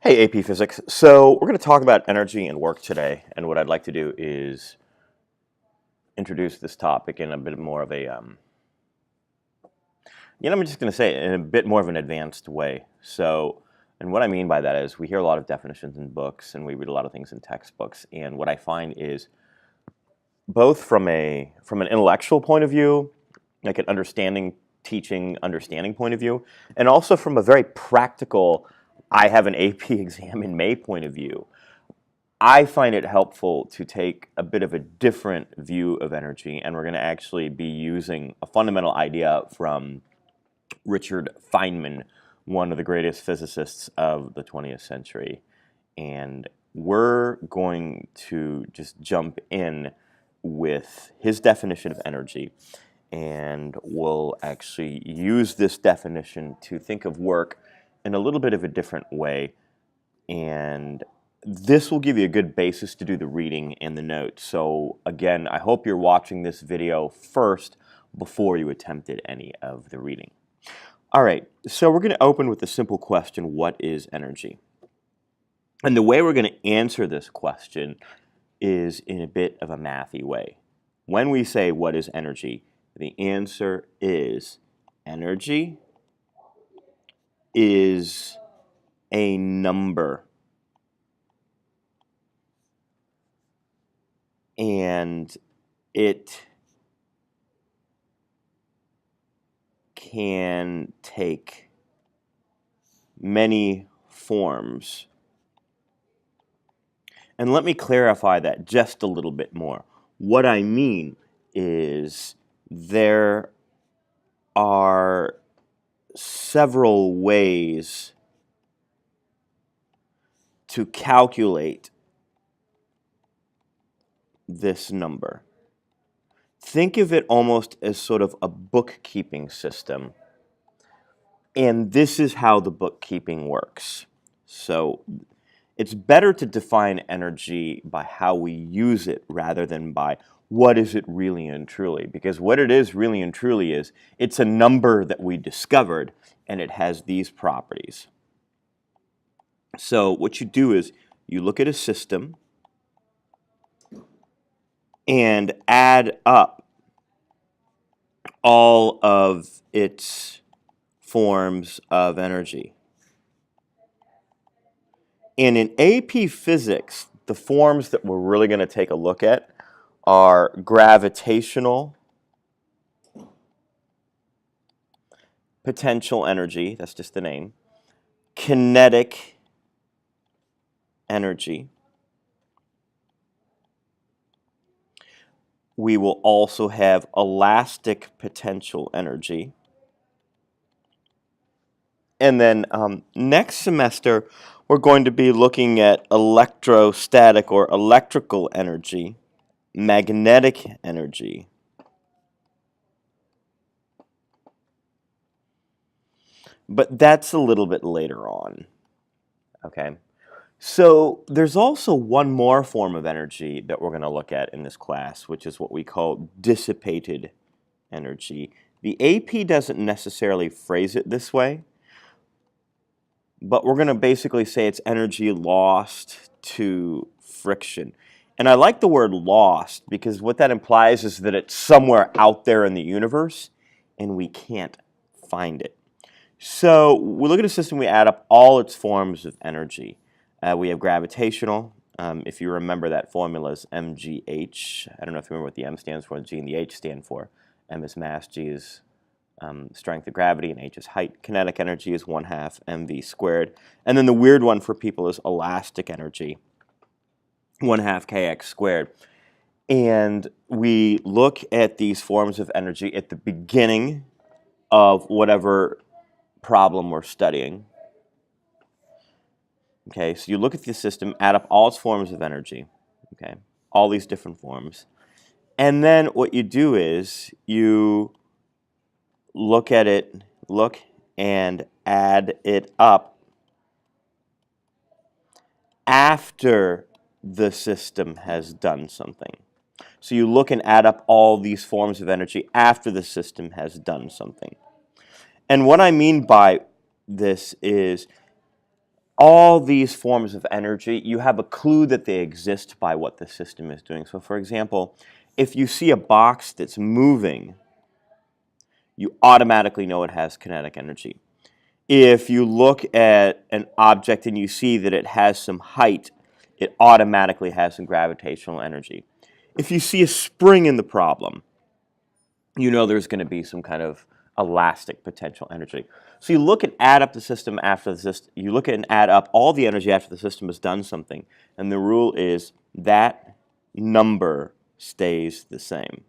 Hey, AP Physics. So we're going to talk about energy and work today, and what I'd like to do is introduce this topic in a bit more of a, I'm just going to say it in a bit more of an advanced way. So, and what I mean by that is we hear a lot of definitions in books, and we read a lot of things in textbooks, and what I find is both from an intellectual point of view, like an understanding, teaching, understanding point of view, and also from a very practical, I have an AP exam in May point of view. I find it helpful to take a bit of a different view of energy, and we're going to actually be using a fundamental idea from Richard Feynman, one of the greatest physicists of the 20th century. And we're going to just jump in with his definition of energy, and we'll actually use this definition to think of work in a little bit of a different way. And this will give you a good basis to do the reading and the notes. So again, I hope you're watching this video first before you attempted any of the reading. All right, so we're going to open with a simple question: what is energy? And the way we're going to answer this question is in a bit of a mathy way. When we say what is energy, the answer is energy is a number. And it can take many forms. And let me clarify that just a little bit more. What I mean is there are several ways to calculate this number. Think of it almost as sort of a bookkeeping system. And this is how the bookkeeping works. So it's better to define energy by how we use it rather than by what is it really and truly. Because what it is really and truly is, it's a number that we discovered, and it has these properties. So what you do is you look at a system and add up all of its forms of energy. And in AP Physics, the forms that we're really going to take a look at are gravitational potential energy, that's just the name, kinetic energy. We will also have elastic potential energy. And then next semester, we're going to be looking at electrostatic or electrical energy, magnetic energy, but that's a little bit later on, okay? So there's also one more form of energy that we're going to look at in this class, which is what we call dissipated energy. The AP doesn't necessarily phrase it this way, but we're going to basically say it's energy lost to friction. And I like the word lost because what that implies is that it's somewhere out there in the universe and we can't find it. So we look at a system, we add up all its forms of energy. We have gravitational. If you remember, that formula is mgh. I don't know if you remember what the m stands for, the g and the h stand for. M is mass, g is strength of gravity, and h is height. Kinetic energy is 1/2 mv squared. And then the weird one for people is elastic energy, 1/2 kx squared. And we look at these forms of energy at the beginning of whatever problem we're studying. Okay, so you look at the system, add up all its forms of energy, okay, all these different forms. And then what you do is you look at it, look and add it up after the system has done something. So you look and add up all these forms of energy after the system has done something. And what I mean by this is all these forms of energy, you have a clue that they exist by what the system is doing. So for example, if you see a box that's moving, you automatically know it has kinetic energy. If you look at an object and you see that it has some height, it automatically has some gravitational energy. If you see a spring in the problem, you know there's going to be some kind of elastic potential energy. So you look and add up the system after the system, you look at and add up all the energy after the system has done something, and the rule is that number stays the same.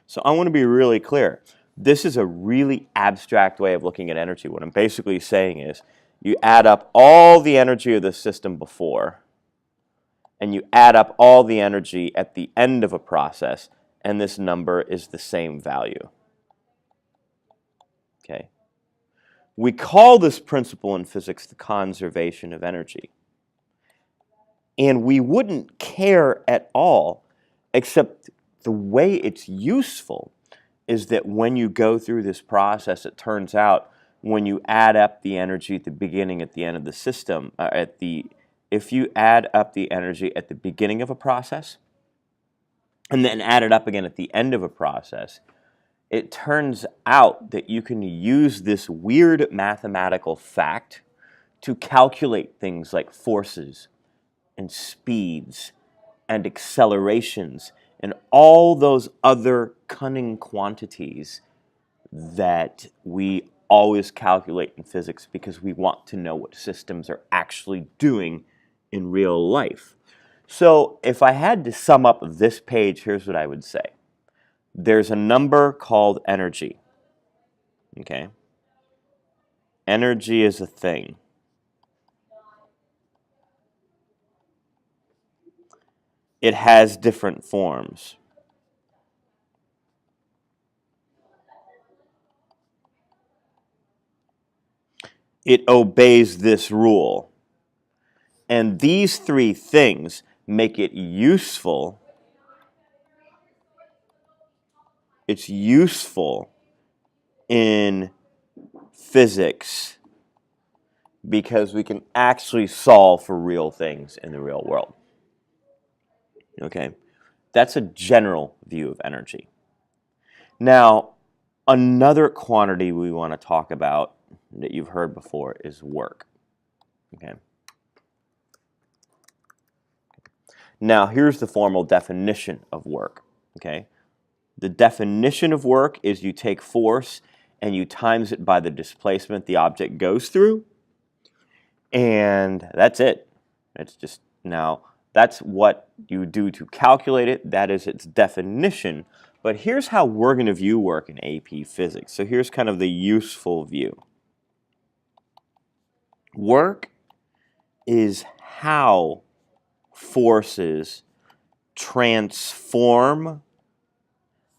So I want to be really clear. This is a really abstract way of looking at energy. What I'm basically saying is you add up all the energy of the system before, and you add up all the energy at the end of a process, and this number is the same value. Okay. We call this principle in physics the conservation of energy. And we wouldn't care at all, except the way it's useful is that when you go through this process, it turns out when you add up the energy at the beginning, at the end of the system, if you add up the energy at the beginning of a process and then add it up again at the end of a process, it turns out that you can use this weird mathematical fact to calculate things like forces and speeds and accelerations and all those other cunning quantities that we always calculate in physics because we want to know what systems are actually doing in real life. So if I had to sum up this page, here's what I would say. There's a number called energy. Okay? Energy is a thing. It has different forms. It obeys this rule. And these three things make it useful. It's useful in physics because we can actually solve for real things in the real world. Okay? That's a general view of energy. Now, another quantity we want to talk about that you've heard before is work. Okay? Now, here's the formal definition of work. Okay? The definition of work is you take force and you times it by the displacement the object goes through, and that's it. It's just, now, that's what you do to calculate it. That is its definition. But here's how we're going to view work in AP Physics. So here's kind of the useful view. Work is how forces transform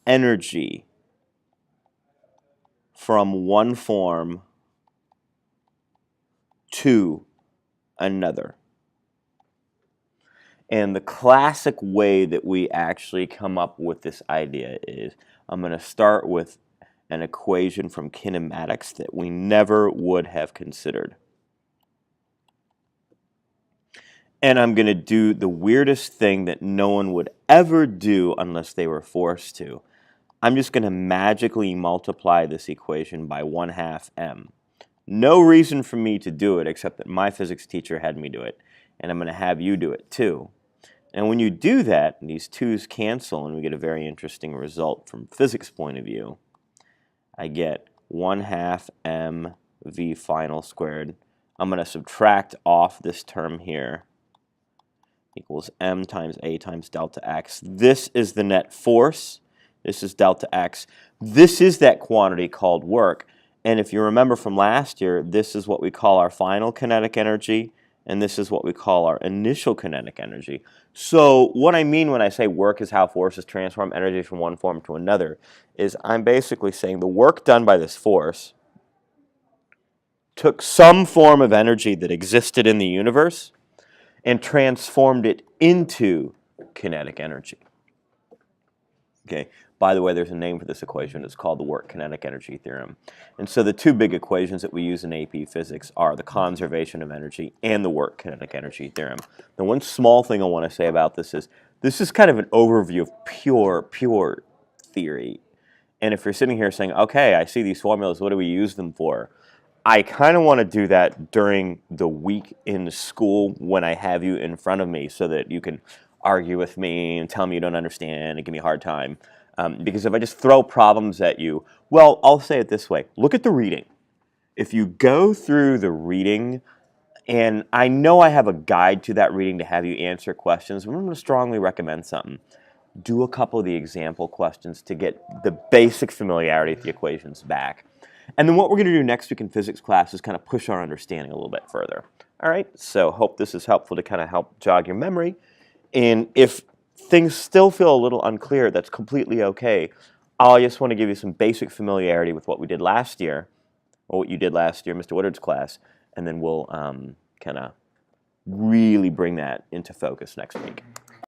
energy from one form to another. And the classic way that we actually come up with this idea is I'm going to start with an equation from kinematics that we never would have considered. And I'm going to do the weirdest thing that no one would ever do unless they were forced to. I'm just going to magically multiply this equation by 1/2 m. No reason for me to do it except that my physics teacher had me do it. And I'm going to have you do it too. And when you do that, these 2's cancel and we get a very interesting result from physics point of view. I get 1/2 mv final squared. I'm going to subtract off this term here. Equals m times a times delta x. This is the net force. This is delta x. This is that quantity called work. And if you remember from last year, this is what we call our final kinetic energy, and this is what we call our initial kinetic energy. So what I mean when I say work is how forces transform energy from one form to another is I'm basically saying the work done by this force took some form of energy that existed in the universe and transformed it into kinetic energy. Okay, By the way, there's a name for this equation. It's called the work kinetic energy theorem. And so the two big equations that we use in AP Physics are the conservation of energy and the work kinetic energy theorem. The one small thing I want to say about this is kind of an overview of pure theory. And if you're sitting here saying, okay, I see these formulas, what do we use them for? I kind of want to do that during the week in school when I have you in front of me so that you can argue with me and tell me you don't understand and give me a hard time. Because if I just throw problems at you, well, I'll say it this way. Look at the reading. If you go through the reading, and I know I have a guide to that reading to have you answer questions, but I'm going to strongly recommend something. Do a couple of the example questions to get the basic familiarity with the equations back. And then what we're going to do next week in physics class is kind of push our understanding a little bit further. All right, so hope this is helpful to kind of help jog your memory. And if things still feel a little unclear, that's completely okay. I just want to give you some basic familiarity with what we did last year, or what you did last year, Mr. Woodard's class, and then we'll kind of really bring that into focus next week.